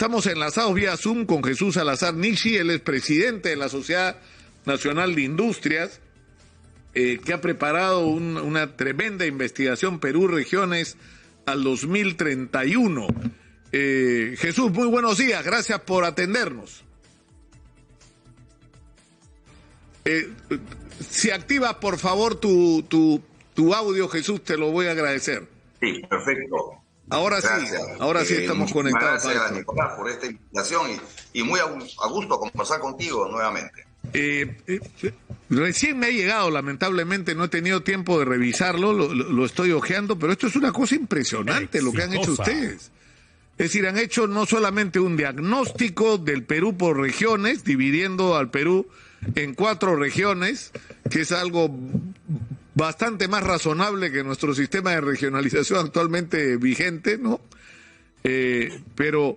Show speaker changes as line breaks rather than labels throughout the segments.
Estamos enlazados vía Zoom con Jesús Salazar Nishi, él es presidente de la Sociedad Nacional de Industrias, que ha preparado una tremenda investigación Perú Regiones al 2031. Jesús, muy buenos días, gracias por atendernos. Si activas por favor tu audio, Jesús, te lo voy a agradecer.
Sí, perfecto.
Ahora
gracias.
sí estamos conectados.
Gracias, Nicolás, por esta invitación y muy a gusto conversar contigo nuevamente.
Recién me ha llegado, lamentablemente no he tenido tiempo de revisarlo, lo estoy hojeando, pero esto es una cosa impresionante lo que han hecho ustedes. Es decir, han hecho no solamente un diagnóstico del Perú por regiones, dividiendo al Perú en 4 regiones, que es algo bastante más razonable que nuestro sistema de regionalización actualmente vigente, ¿no? Pero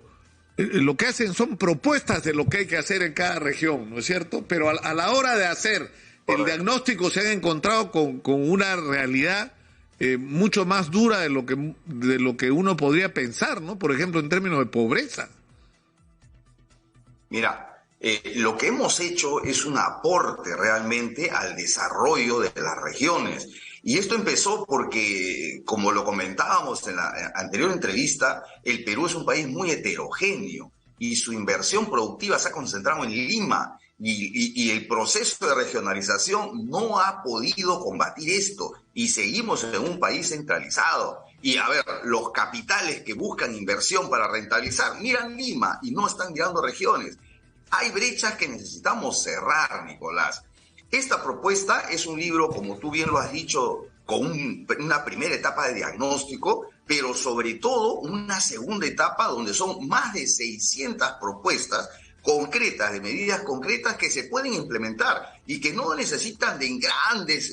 lo que hacen son propuestas de lo que hay que hacer en cada región, ¿no es cierto? Pero a la hora de hacer el diagnóstico se han encontrado con una realidad mucho más dura de lo que uno podría pensar, ¿no? Por ejemplo, en términos de pobreza.
Mira, lo que hemos hecho es un aporte realmente al desarrollo de las regiones. Y esto empezó porque, como lo comentábamos en la anterior entrevista, el Perú es un país muy heterogéneo y su inversión productiva se ha concentrado en Lima. Y el proceso de regionalización no ha podido combatir esto y seguimos en un país centralizado. Y a ver, los capitales que buscan inversión para rentabilizar miran Lima y no están mirando regiones. Hay brechas que necesitamos cerrar, Nicolás. Esta propuesta es un libro, como tú bien lo has dicho, con una primera etapa de diagnóstico, pero sobre todo una segunda etapa donde son más de 600 propuestas concretas, de medidas concretas que se pueden implementar y que no necesitan de grandes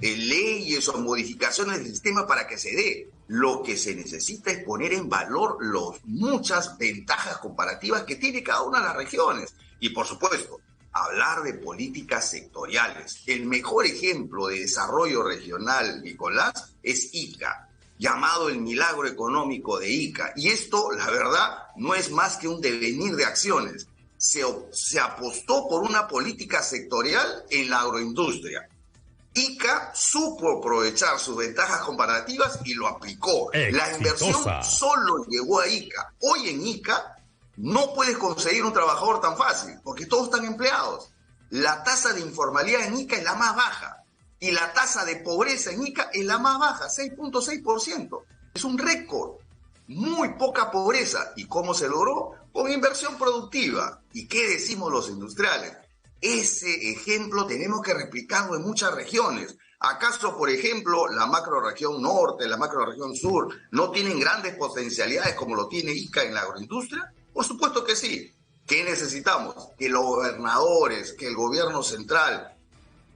leyes o modificaciones del sistema para que se dé. Lo que se necesita es poner en valor las muchas ventajas comparativas que tiene cada una de las regiones. Y por supuesto, hablar de políticas sectoriales. El mejor ejemplo de desarrollo regional, Nicolás, es Ica, llamado el milagro económico de Ica. Y esto, la verdad, no es más que un devenir de acciones. Se apostó por una política sectorial en la agroindustria. Ica supo aprovechar sus ventajas comparativas y lo aplicó. La inversión solo llegó a Ica. Hoy en Ica no puedes conseguir un trabajador tan fácil, porque todos están empleados. La tasa de informalidad en Ica es la más baja y la tasa de pobreza en Ica es la más baja, 6.6%. Es un récord. Muy poca pobreza. ¿Y cómo se logró? Con inversión productiva. ¿Y qué decimos los industriales? Ese ejemplo tenemos que replicarlo en muchas regiones. ¿Acaso, por ejemplo, la macrorregión norte, la macrorregión sur, no tienen grandes potencialidades como lo tiene Ica en la agroindustria? Por supuesto que sí. ¿Qué necesitamos? Que los gobernadores, que el gobierno central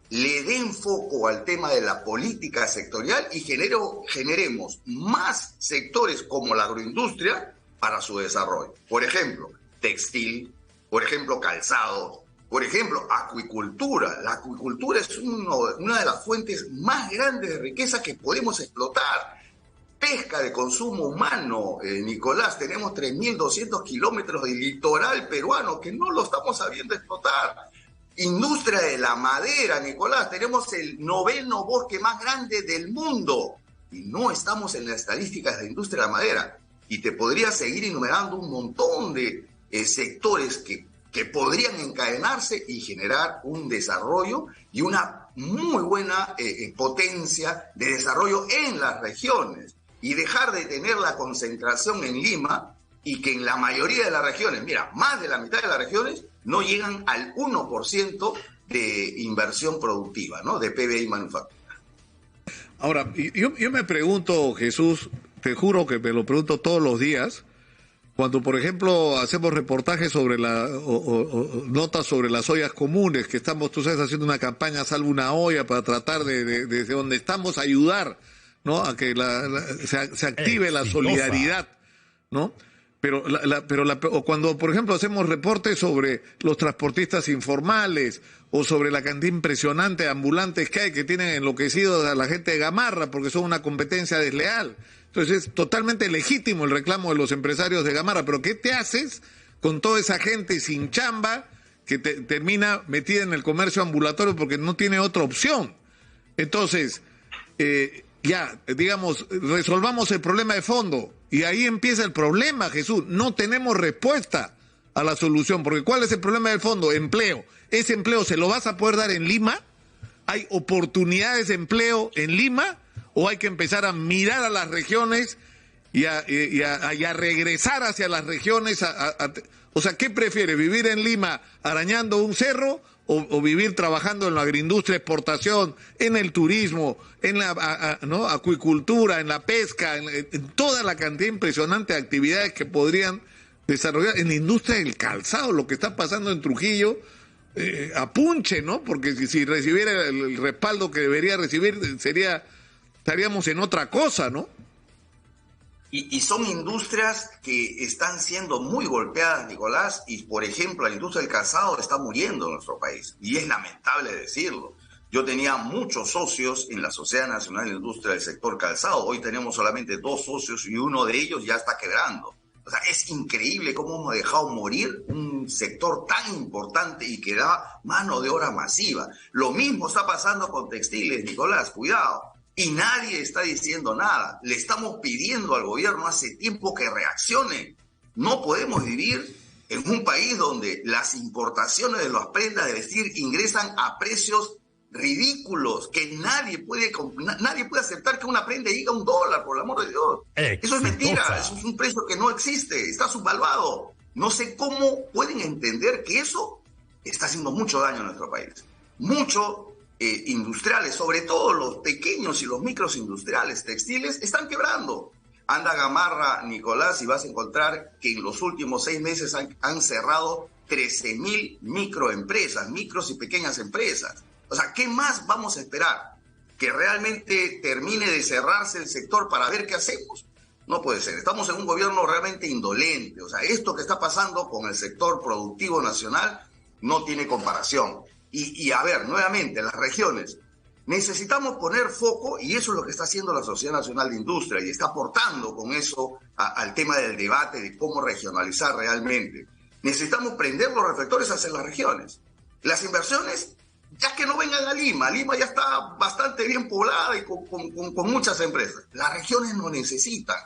le den foco al tema de la política sectorial y generemos más sectores como la agroindustria para su desarrollo. Por ejemplo, textil, por ejemplo, calzado, por ejemplo, acuicultura. La acuicultura es una de las fuentes más grandes de riqueza que podemos explotar. Pesca de consumo humano, Nicolás, tenemos 3.200 kilómetros de litoral peruano que no lo estamos sabiendo explotar. Industria de la madera, Nicolás, tenemos el 9º bosque más grande del mundo y no estamos en las estadísticas de industria de la madera. Y te podría seguir enumerando un montón de sectores que podrían encadenarse y generar un desarrollo y una muy buena potencia de desarrollo en las regiones y dejar de tener la concentración en Lima y que en la mayoría de las regiones, mira, más de la mitad de las regiones no llegan al 1% de inversión productiva, ¿no? De PBI manufactura.
Ahora, yo me pregunto, Jesús, te juro que me lo pregunto todos los días, cuando, por ejemplo, hacemos reportajes sobre notas sobre las ollas comunes, que estamos, tú sabes, haciendo una campaña Salva una olla para tratar desde donde estamos ayudar, ¿no? A que se active la solidaridad, ¿no? O cuando, por ejemplo, hacemos reportes sobre los transportistas informales o sobre la cantidad impresionante de ambulantes que hay que tienen enloquecidos a la gente de Gamarra porque son una competencia desleal. Entonces es totalmente legítimo el reclamo de los empresarios de Gamarra, pero ¿qué te haces con toda esa gente sin chamba que termina metida en el comercio ambulatorio porque no tiene otra opción? Entonces, ya, digamos, resolvamos el problema de fondo y ahí empieza el problema, Jesús. No tenemos respuesta a la solución, porque ¿cuál es el problema del fondo? Empleo. ¿Ese empleo se lo vas a poder dar en Lima? ¿Hay oportunidades de empleo en Lima? ¿O hay que empezar a mirar a las regiones y a regresar hacia las regiones? O sea, ¿qué prefiere? ¿Vivir en Lima arañando un cerro o vivir trabajando en la agroindustria, exportación, en el turismo, en la ¿no? acuicultura, en la pesca, en toda la cantidad impresionante de actividades que podrían desarrollar en la industria del calzado? Lo que está pasando en Trujillo, apunche, ¿no? Porque si recibiera el respaldo que debería recibir, estaríamos en otra cosa, ¿no?
Y son industrias que están siendo muy golpeadas, Nicolás, y por ejemplo la industria del calzado está muriendo en nuestro país, y es lamentable decirlo. Yo tenía muchos socios en la Sociedad Nacional de Industria del sector calzado, hoy tenemos solamente 2 socios y uno de ellos ya está quebrando. O sea, es increíble cómo hemos dejado morir un sector tan importante y que da mano de obra masiva. Lo mismo está pasando con textiles, Nicolás, cuidado. Y nadie está diciendo nada. Le estamos pidiendo al gobierno hace tiempo que reaccione. No podemos vivir en un país donde las importaciones de las prendas de vestir ingresan a precios ridículos, que nadie puede aceptar que una prenda llegue a $1, por el amor de Dios. Eso es mentira, eso es un precio que no existe, está subvaluado. No sé cómo pueden entender que eso está haciendo mucho daño a nuestro país. Industriales, sobre todo los pequeños y los micros industriales textiles, están quebrando. Anda a Gamarra, Nicolás, y vas a encontrar que en los últimos 6 meses han cerrado 13.000 microempresas, micros y pequeñas empresas. O sea, ¿qué más vamos a esperar? ¿Que realmente termine de cerrarse el sector para ver qué hacemos? No puede ser. Estamos en un gobierno realmente indolente. O sea, esto que está pasando con el sector productivo nacional no tiene comparación. Y a ver, nuevamente, las regiones. Necesitamos poner foco, y eso es lo que está haciendo la Sociedad Nacional de Industria, y está aportando con eso al tema del debate de cómo regionalizar realmente. Necesitamos prender los reflectores hacia las regiones. Las inversiones, ya que no vengan a Lima. Lima ya está bastante bien poblada y con muchas empresas. Las regiones no necesitan.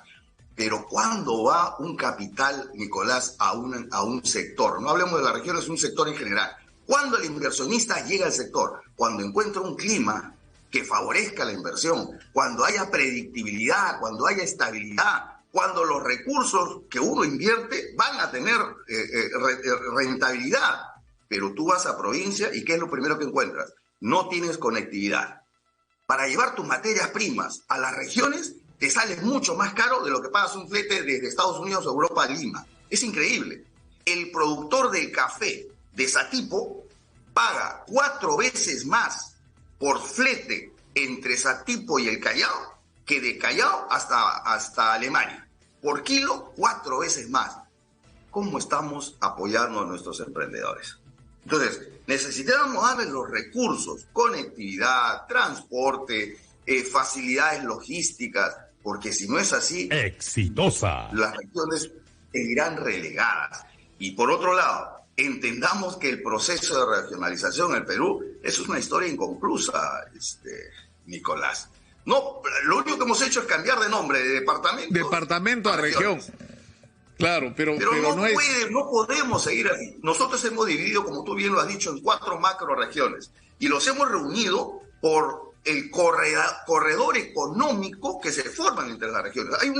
Pero ¿cuándo va un capital, Nicolás, a un sector? No hablemos de las regiones, un sector en general. ¿Cuándo el inversionista llega al sector? Cuando encuentra un clima que favorezca la inversión, cuando haya predictibilidad, cuando haya estabilidad, cuando los recursos que uno invierte van a tener rentabilidad. Pero tú vas a provincia y ¿qué es lo primero que encuentras? No tienes conectividad. Para llevar tus materias primas a las regiones te sale mucho más caro de lo que pagas un flete desde Estados Unidos a Europa a Lima. Es increíble. El productor del café de Satipo paga 4 veces más por flete entre Satipo y el Callao que de Callao hasta Alemania. Por kilo, 4 veces más. ¿Cómo estamos apoyando a nuestros emprendedores? Entonces, necesitamos darles los recursos, conectividad, transporte, facilidades logísticas, porque si no es así,
exitosa,
las regiones seguirán relegadas. Y por otro lado, entendamos que el proceso de regionalización en el Perú es una historia inconclusa, Nicolás. No, lo único que hemos hecho es cambiar de nombre de departamento
a región. Claro, pero
no podemos seguir así. Nosotros hemos dividido, como tú bien lo has dicho, en 4 macroregiones y los hemos reunido por el corredor económico que se forman entre las regiones. Hay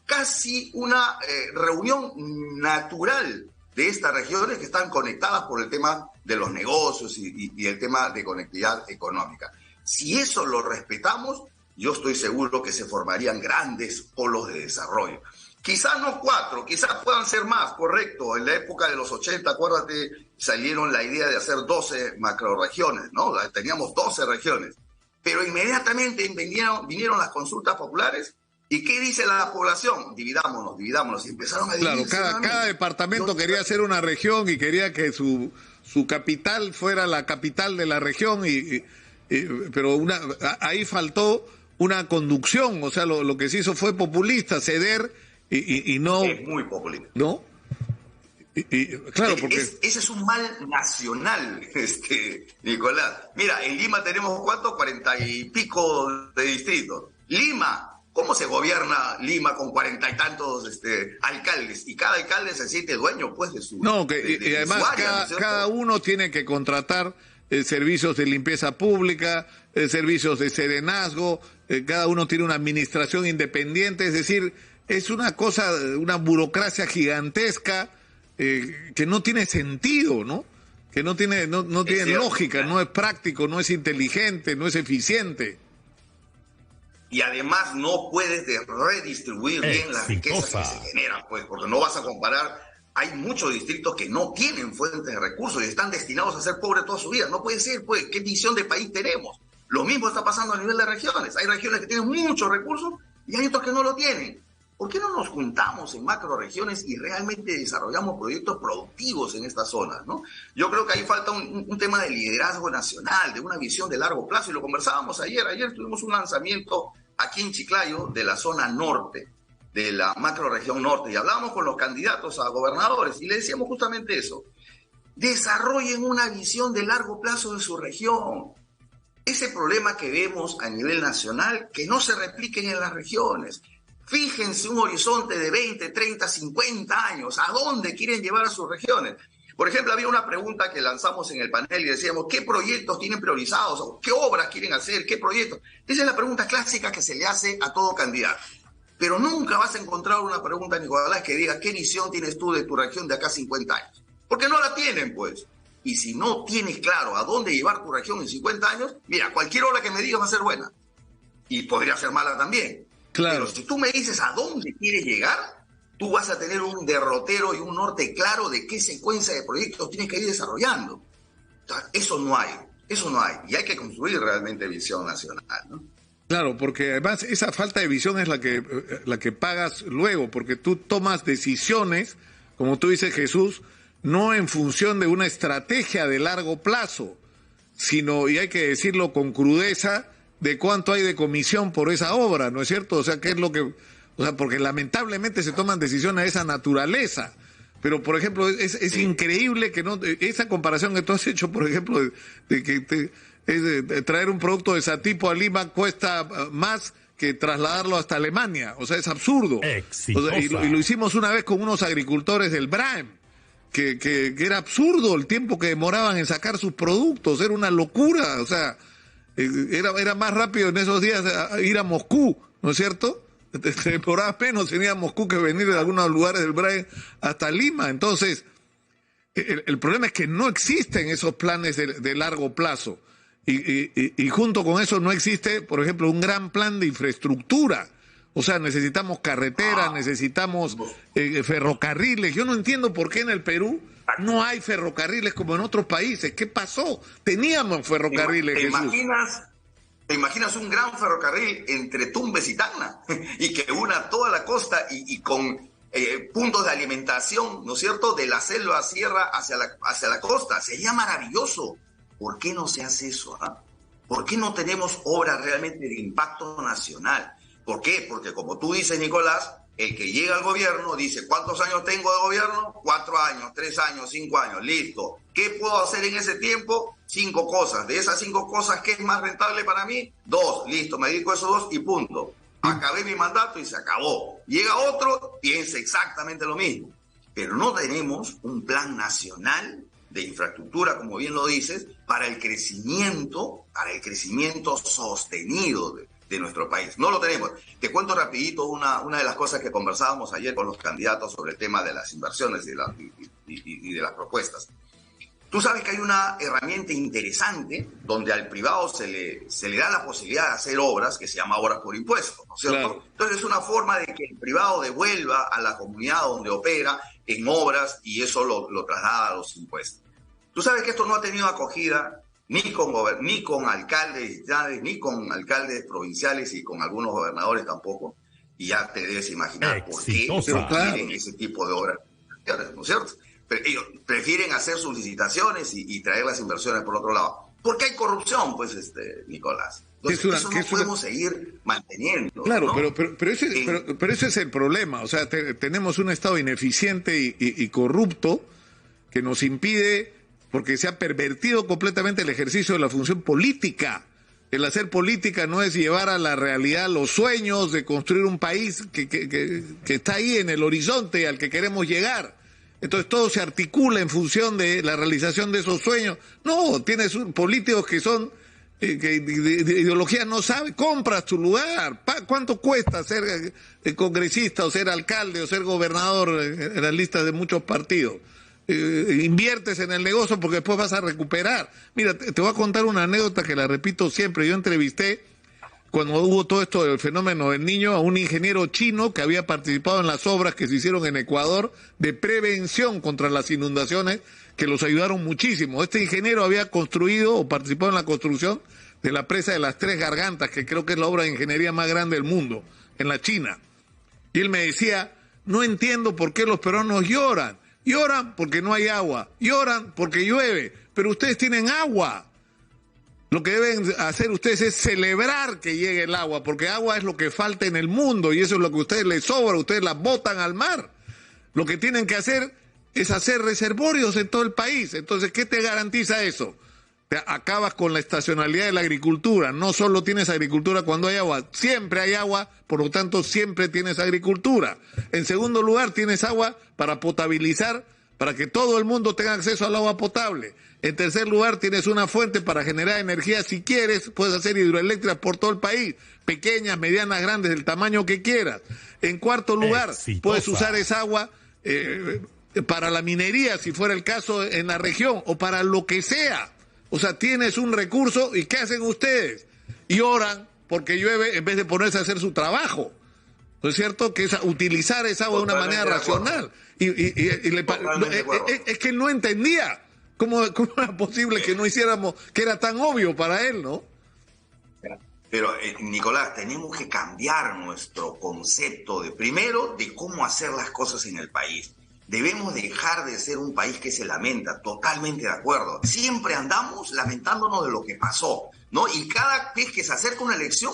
casi una reunión natural de estas regiones que están conectadas por el tema de los negocios y el tema de conectividad económica. Si eso lo respetamos, yo estoy seguro que se formarían grandes polos de desarrollo. Quizás no 4, quizás puedan ser más, correcto. En la época de los 80, acuérdate, salieron la idea de hacer 12 macroregiones, ¿no? Teníamos 12 regiones. Pero inmediatamente vinieron las consultas populares. ¿Y qué dice la población? Dividámonos. Y empezaron a dividirse.
Claro, cada departamento quería ser una región y quería que su capital fuera la capital de la región, pero ahí faltó una conducción, o sea, lo que se hizo fue populista, ceder y no...
Es muy populista.
¿No? Claro, porque...
Ese es un mal nacional, Nicolás. Mira, en Lima tenemos, ¿cuánto? 40 y pico de distritos. Lima, ¿cómo se gobierna Lima con 40 y tantos alcaldes? Y cada alcalde se siente dueño, pues, de su...
No, y además área, cada uno tiene que contratar servicios de limpieza pública, servicios de serenazgo, cada uno tiene una administración independiente, es decir, es una cosa, una burocracia gigantesca que no tiene sentido, ¿no? Que no tiene lógica, no es práctico, no es inteligente, no es eficiente.
Y además no puedes redistribuir bien las riquezas que se generan, pues, porque no vas a comparar. Hay muchos distritos que no tienen fuentes de recursos y están destinados a ser pobres toda su vida. No puede ser, pues, ¿qué visión de país tenemos? Lo mismo está pasando a nivel de regiones. Hay regiones que tienen muchos recursos y hay otros que no lo tienen. ¿Por qué no nos juntamos en macroregiones y realmente desarrollamos proyectos productivos en estas zonas, ¿no? Yo creo que ahí falta un tema de liderazgo nacional, de una visión de largo plazo, y lo conversábamos ayer. Ayer tuvimos un lanzamiento aquí en Chiclayo de la zona norte, de la macroregión norte, y hablábamos con los candidatos a gobernadores y le decíamos justamente eso. Desarrollen una visión de largo plazo de su región. Ese problema que vemos a nivel nacional, que no se repliquen en las regiones. Fíjense un horizonte de 20, 30, 50 años. ¿A dónde quieren llevar a sus regiones? Por ejemplo, había una pregunta que lanzamos en el panel y decíamos, ¿qué proyectos tienen priorizados? ¿Qué obras quieren hacer? ¿Qué proyectos? Esa es la pregunta clásica que se le hace a todo candidato. Pero nunca vas a encontrar una pregunta, Nicolás, que diga, ¿qué visión tienes tú de tu región de acá a 50 años? Porque no la tienen, pues. Y si no tienes claro a dónde llevar tu región en 50 años, mira, cualquier obra que me digas va a ser buena. Y podría ser mala también.
Claro.
Pero si tú me dices a dónde quieres llegar, tú vas a tener un derrotero y un norte claro de qué secuencia de proyectos tienes que ir desarrollando. O sea, eso no hay. Y hay que construir realmente visión nacional, ¿no?
Claro, porque además esa falta de visión es la que pagas luego, porque tú tomas decisiones, como tú dices, Jesús, no en función de una estrategia de largo plazo, sino, y hay que decirlo con crudeza, de cuánto hay de comisión por esa obra, ¿no es cierto? O sea, ¿qué es lo que...? O sea, porque lamentablemente se toman decisiones de esa naturaleza. Pero, por ejemplo, es increíble que no... Esa comparación que tú has hecho, por ejemplo, de que traer un producto de ese tipo a Lima cuesta más que trasladarlo hasta Alemania. O sea, es absurdo. O sea, y lo hicimos una vez con unos agricultores del Braem, que era absurdo el tiempo que demoraban en sacar sus productos. Era una locura, o sea... Era más rápido en esos días ir a Moscú, ¿no es cierto? Demoraba menos tenía Moscú que venir de algunos lugares del Braille hasta Lima. Entonces, el problema es que no existen esos planes de largo plazo. Y junto con eso no existe, por ejemplo, un gran plan de infraestructura. O sea, necesitamos carreteras, necesitamos ferrocarriles. Yo no entiendo por qué en el Perú no hay ferrocarriles como en otros países. ¿Qué pasó? Teníamos ferrocarriles,
¿Te imaginas un gran ferrocarril entre Tumbes y Tacna? Y que una toda la costa y con puntos de alimentación, ¿no es cierto?, de la selva sierra hacia la costa. Sería maravilloso. ¿Por qué no se hace eso? ¿Por qué no tenemos obras realmente de impacto nacional? ¿Por qué? Porque como tú dices, Nicolás, el que llega al gobierno dice, ¿cuántos años tengo de gobierno? 4 años, 3 años, 5 años, listo. ¿Qué puedo hacer en ese tiempo? 5 cosas. De esas 5 cosas, ¿qué es más rentable para mí? 2, listo, me dedico a esos 2 y punto. Acabé mi mandato y se acabó. Llega otro, piensa exactamente lo mismo. Pero no tenemos un plan nacional de infraestructura, como bien lo dices, para el crecimiento sostenido de nuestro país. No lo tenemos. Te cuento rapidito una de las cosas que conversábamos ayer con los candidatos sobre el tema de las inversiones y de las propuestas. Tú sabes que hay una herramienta interesante donde al privado se le da la posibilidad de hacer obras que se llama obras por impuesto, ¿no es cierto? Claro. Entonces es una forma de que el privado devuelva a la comunidad donde opera en obras y eso lo traslada a los impuestos. Tú sabes que esto no ha tenido acogida ni con alcaldes ni con alcaldes provinciales y con algunos gobernadores tampoco. Y ya te debes imaginar por qué prefieren ese tipo de obras, ¿no es cierto? Ellos prefieren hacer sus licitaciones y traer las inversiones por otro lado. Porque hay corrupción, pues, Nicolás. Entonces, eso no podemos seguir manteniendo.
Claro,
¿no?
pero ese es el problema. O sea, tenemos un Estado ineficiente y corrupto que nos impide, porque se ha pervertido completamente el ejercicio de la función política. El hacer política no es llevar a la realidad los sueños de construir un país que está ahí en el horizonte al que queremos llegar. Entonces todo se articula en función de la realización de esos sueños. No, tienes políticos que son que de ideología no sabe, compras tu lugar. ¿Cuánto cuesta ser congresista o ser alcalde o ser gobernador en las listas de muchos partidos? Inviertes en el negocio porque después vas a recuperar. Mira, te voy a contar una anécdota que la repito siempre. Yo entrevisté, cuando hubo todo esto del fenómeno del Niño, a un ingeniero chino que había participado en las obras que se hicieron en Ecuador de prevención contra las inundaciones, que los ayudaron muchísimo. Este ingeniero había construido o participado en la construcción de la presa de las Tres Gargantas, que creo que es la obra de ingeniería más grande del mundo, en la China. Y él me decía, no entiendo por qué los peruanos lloran. Lloran porque no hay agua, lloran porque llueve, pero ustedes tienen agua. Lo que deben hacer ustedes es celebrar que llegue el agua, porque agua es lo que falta en el mundo y eso es lo que a ustedes les sobra, ustedes la botan al mar. Lo que tienen que hacer es hacer reservorios en todo el país. Entonces, ¿qué te garantiza eso? Te acabas con la estacionalidad de la agricultura. No solo tienes agricultura cuando hay agua, siempre hay agua, por lo tanto siempre tienes agricultura. En segundo lugar, tienes agua para potabilizar, para que todo el mundo tenga acceso al agua potable. En tercer lugar, tienes una fuente para generar energía. Si quieres, puedes hacer hidroeléctricas por todo el país, pequeñas, medianas, grandes, del tamaño que quieras. En cuarto lugar, puedes usar esa agua para la minería, si fuera el caso en la región, o para lo que sea. O sea, tienes un recurso y ¿qué hacen ustedes? Lloran porque llueve en vez de ponerse a hacer su trabajo. ¿No es cierto? Que es utilizar esa agua de una manera racional. Es que él no entendía cómo era posible que no hiciéramos, que era tan obvio para él, ¿no?
Pero, Nicolás, tenemos que cambiar nuestro concepto primero de cómo hacer las cosas en el país. Debemos dejar de ser un país que se lamenta, totalmente de acuerdo. Siempre andamos lamentándonos de lo que pasó, ¿no? Y cada vez que se acerca una elección,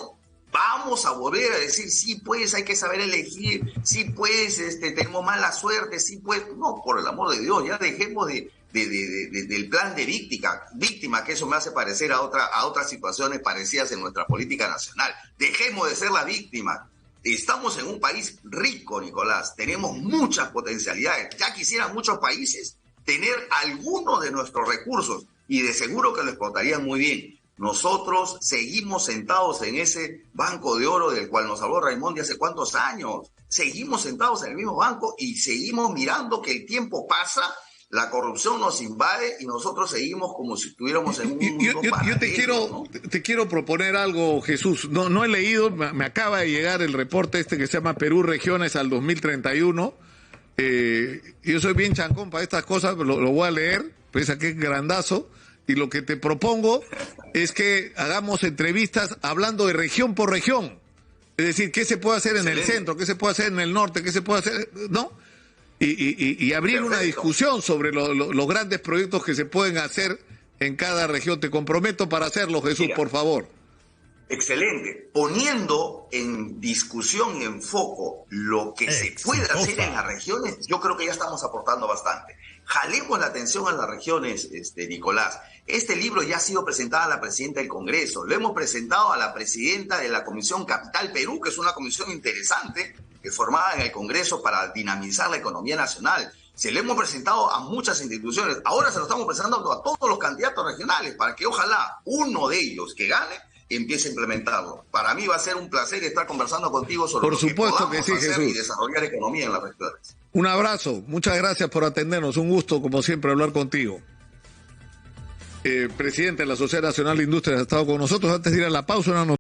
vamos a volver a decir, sí, pues, hay que saber elegir, sí, pues, tenemos mala suerte, sí, pues. No, por el amor de Dios, ya dejemos del plan de víctima, que eso me hace parecer a otras situaciones parecidas en nuestra política nacional. Dejemos de ser la víctima. Estamos en un país rico, Nicolás, tenemos muchas potencialidades. Ya quisieran muchos países tener algunos de nuestros recursos y de seguro que lo explotarían muy bien. Nosotros seguimos sentados en ese banco de oro del cual nos habló Raimondi hace cuántos años. Seguimos sentados en el mismo banco y seguimos mirando que el tiempo pasa, la corrupción nos invade y nosotros seguimos como si estuviéramos en un mundo paralelo,
yo te quiero proponer algo, Jesús. No he leído, me acaba de llegar el reporte que se llama Perú Regiones al 2031. Yo soy bien chancón para estas cosas, lo voy a leer, pese a que es grandazo. Y lo que te propongo es que hagamos entrevistas hablando de región por región. Es decir, qué se puede hacer en el centro, qué se puede hacer en el norte, qué se puede hacer, ¿no? Y abrir una discusión sobre los grandes proyectos que se pueden hacer en cada región. Te comprometo para hacerlo, Jesús, por favor.
Excelente. Poniendo en discusión y en foco lo que se puede hacer en las regiones, yo creo que ya estamos aportando bastante. Jalemos la atención a las regiones, Nicolás. Este libro ya ha sido presentado a la presidenta del Congreso. Lo hemos presentado a la presidenta de la Comisión Capital Perú, que es una comisión interesante, que es formada en el Congreso para dinamizar la economía nacional. Se lo hemos presentado a muchas instituciones. Ahora se lo estamos presentando a todos los candidatos regionales para que ojalá uno de ellos que gane empiece a implementarlo. Para mí va a ser un placer estar conversando contigo sobre lo que podamos hacer Jesús. Y desarrollar economía en las regiones.
Un abrazo, muchas gracias por atendernos, un gusto como siempre hablar contigo. Presidente de la Sociedad Nacional de Industrias ha estado con nosotros. Antes de ir a la pausa, una noticia.